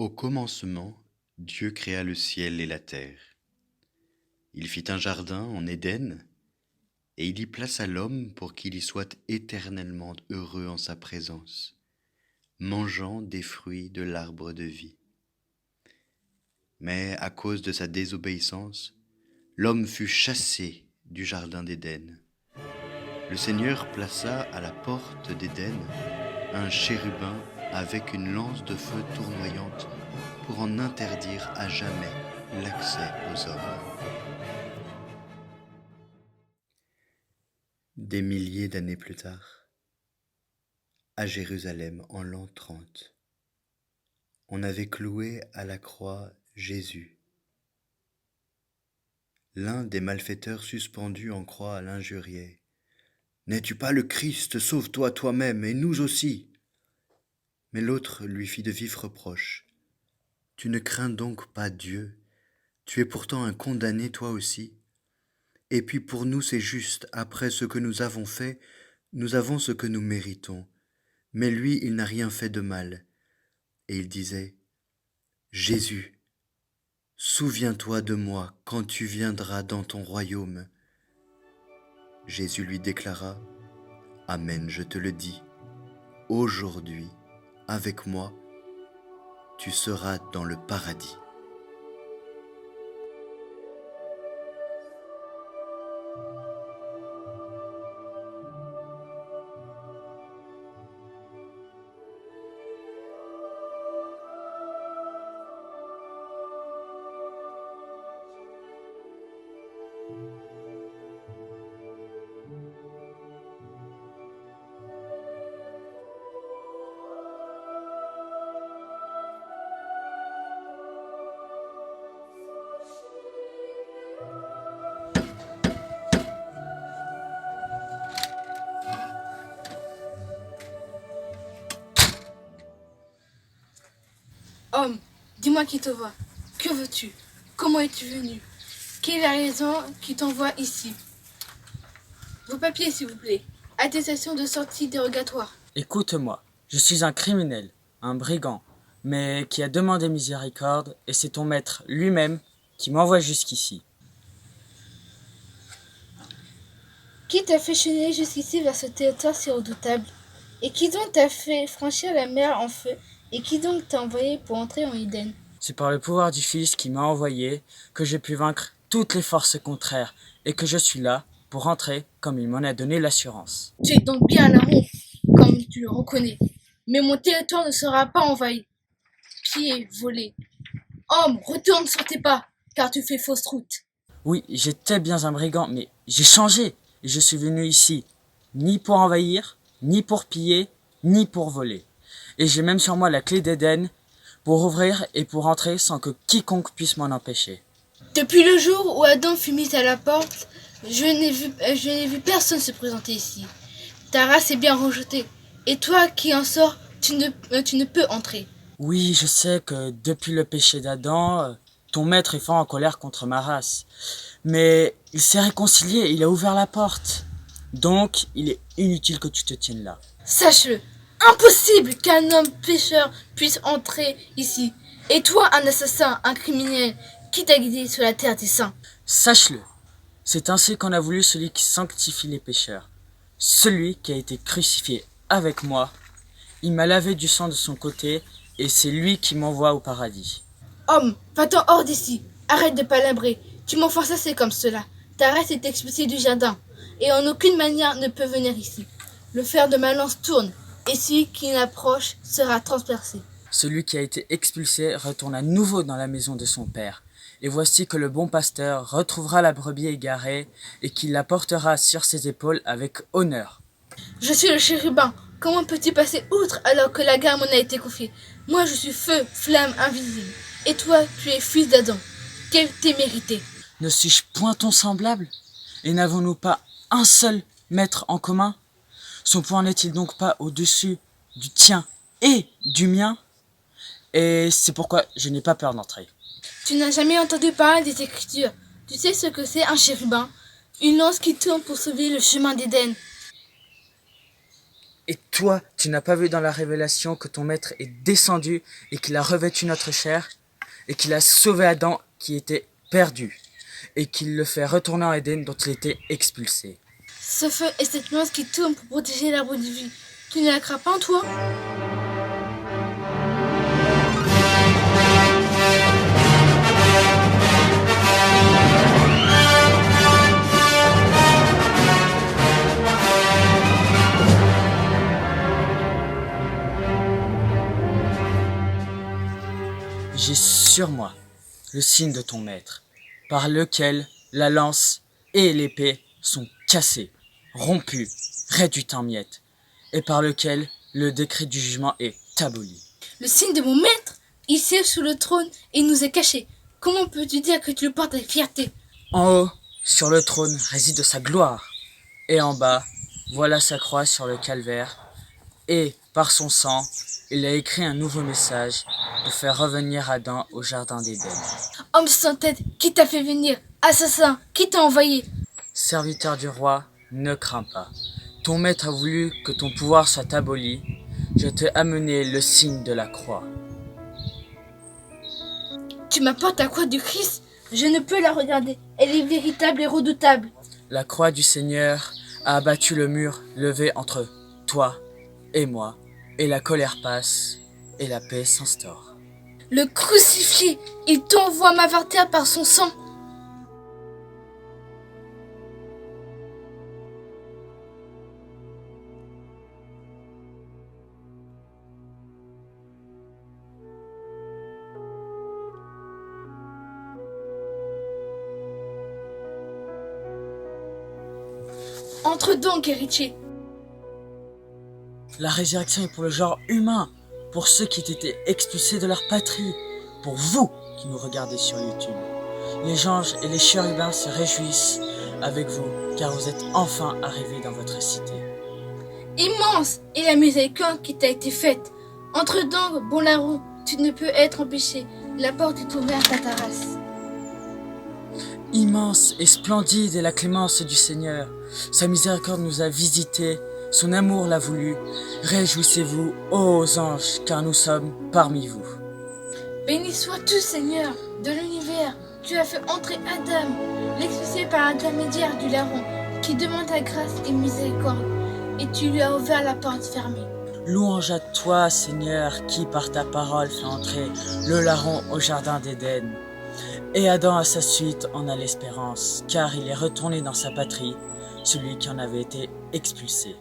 Au commencement, Dieu créa le ciel et la terre. Il fit un jardin en Éden, et il y plaça l'homme pour qu'il y soit éternellement heureux en sa présence, mangeant des fruits de l'arbre de vie. Mais à cause de sa désobéissance, l'homme fut chassé du jardin d'Éden. Le Seigneur plaça à la porte d'Éden un chérubin avec une lance de feu tournoyante pour en interdire à jamais l'accès aux hommes. Des milliers d'années plus tard, à Jérusalem en l'an 30, on avait cloué à la croix Jésus. L'un des malfaiteurs suspendus en croix l'injuriait. « N'es-tu pas le Christ? Sauve-toi toi-même et nous aussi !» Mais l'autre lui fit de vifs reproches. « Tu ne crains donc pas Dieu? Tu es pourtant un condamné toi aussi. Et puis pour nous c'est juste, après ce que nous avons fait, nous avons ce que nous méritons. Mais lui, il n'a rien fait de mal. » Et il disait, « Jésus, souviens-toi de moi quand tu viendras dans ton royaume. » Jésus lui déclara, « Amen, je te le dis, aujourd'hui, avec moi, tu seras dans le paradis. » Homme, dis-moi qui te voit. Que veux-tu? Comment es-tu venu? Quelle est la raison qui t'envoie ici? Vos papiers, s'il vous plaît. Attestation de sortie dérogatoire. Écoute-moi, je suis un criminel, un brigand, mais qui a demandé miséricorde, et c'est ton maître lui-même qui m'envoie jusqu'ici. Qui t'a fait cheminer jusqu'ici vers ce territoire si redoutable? Et qui donc t'a fait franchir la mer en feu? Et qui donc t'a envoyé pour entrer en Éden? C'est par le pouvoir du Fils qui m'a envoyé que j'ai pu vaincre toutes les forces contraires, et que je suis là pour entrer comme il m'en a donné l'assurance. Tu es donc bien un larron, comme tu le reconnais. Mais mon territoire ne sera pas envahi. Pieds, volés. Homme, retourne sur tes pas, car tu fais fausse route. Oui, j'étais bien un brigand, mais j'ai changé, et je suis venu ici, ni pour envahir, ni pour piller, ni pour voler. Et j'ai même sur moi la clé d'Éden pour ouvrir et pour entrer sans que quiconque puisse m'en empêcher. Depuis le jour où Adam fut mis à la porte, je n'ai vu personne se présenter ici. Ta race est bien rejetée, et toi qui en sors, tu ne peux entrer. Oui, je sais que depuis le péché d'Adam, ton maître est fort en colère contre ma race. Mais il s'est réconcilié, il a ouvert la porte. Donc, il est inutile que tu te tiennes là. Sache-le, impossible qu'un homme pécheur puisse entrer ici. Et toi, un assassin, un criminel, qui t'a guidé sur la terre des saints? Sache-le, c'est ainsi qu'en a voulu celui qui sanctifie les pécheurs. Celui qui a été crucifié avec moi. Il m'a lavé du sang de son côté, et c'est lui qui m'envoie au paradis. Homme, va-t'en hors d'ici. Arrête de palabrer. Tu m'offenses assez comme cela. Ta race est expulsée du jardin, et en aucune manière ne peut venir ici. Le fer de ma lance tourne, et celui qui l'approche sera transpercé. Celui qui a été expulsé retourne à nouveau dans la maison de son père. Et voici que le bon pasteur retrouvera la brebis égarée et qu'il la portera sur ses épaules avec honneur. Je suis le chérubin. Comment peux-tu passer outre alors que la guerre m'en a été confiée? Moi, je suis feu, flamme invisible. Et toi, tu es fils d'Adam. Quelle témérité! Ne suis-je point ton semblable? Et n'avons-nous pas un seul maître en commun? Son pouvoir n'est-il donc pas au-dessus du tien et du mien? Et c'est pourquoi je n'ai pas peur d'entrer. Tu n'as jamais entendu parler des Écritures. Tu sais ce que c'est un chérubin? Une lance qui tourne pour sauver le chemin d'Éden. Et toi, tu n'as pas vu dans la révélation que ton maître est descendu et qu'il a revêtu notre chair et qu'il a sauvé Adam qui était perdu et qu'il le fait retourner en Éden dont il était expulsé. Ce feu et cette nuance qui tournent pour protéger l'arbre de vie. Tu ne la crains pas en toi? J'ai sur moi le signe de ton maître, par lequel la lance et l'épée sont cassées, rompues, réduites en miettes, et par lequel le décret du jugement est aboli. Le signe de mon maître, il siège sous le trône et il nous est caché. Comment peux-tu dire que tu le portes avec fierté? En haut, sur le trône, réside sa gloire, et en bas, voilà sa croix sur le calvaire, et, par son sang, il a écrit un nouveau message pour faire revenir Adam au jardin d'Éden. Homme sans tête, qui t'a fait venir? Assassin, qui t'a envoyé? Serviteur du roi, ne crains pas. Ton maître a voulu que ton pouvoir soit aboli. Je t'ai amené le signe de la croix. Tu m'apportes la croix du Christ? Je ne peux la regarder. Elle est véritable et redoutable. La croix du Seigneur a abattu le mur levé entre toi et moi, et la colère passe, et la paix s'instaure. Le crucifié, il t'envoie m'avertir par son sang. Entre donc, héritier. La résurrection est pour le genre humain, pour ceux qui ont été expulsés de leur patrie, pour vous qui nous regardez sur YouTube. Les anges et les chérubins se réjouissent avec vous, car vous êtes enfin arrivés dans votre cité. Immense est la miséricorde qui t'a été faite. Entre donc, bon larron, tu ne peux être empêché. La porte est ouverte à ta race. Immense et splendide est la clémence du Seigneur. Sa miséricorde nous a visités, son amour l'a voulu. Réjouissez-vous, ô anges, car nous sommes parmi vous. Béni sois-tu, Seigneur, de l'univers. Tu as fait entrer Adam, l'expulsé par l'intermédiaire du larron, qui demande ta grâce et miséricorde, et tu lui as ouvert la porte fermée. Louange à toi, Seigneur, qui par ta parole fait entrer le larron au jardin d'Éden. Et Adam à sa suite en a l'espérance, car il est retourné dans sa patrie, celui qui en avait été expulsé.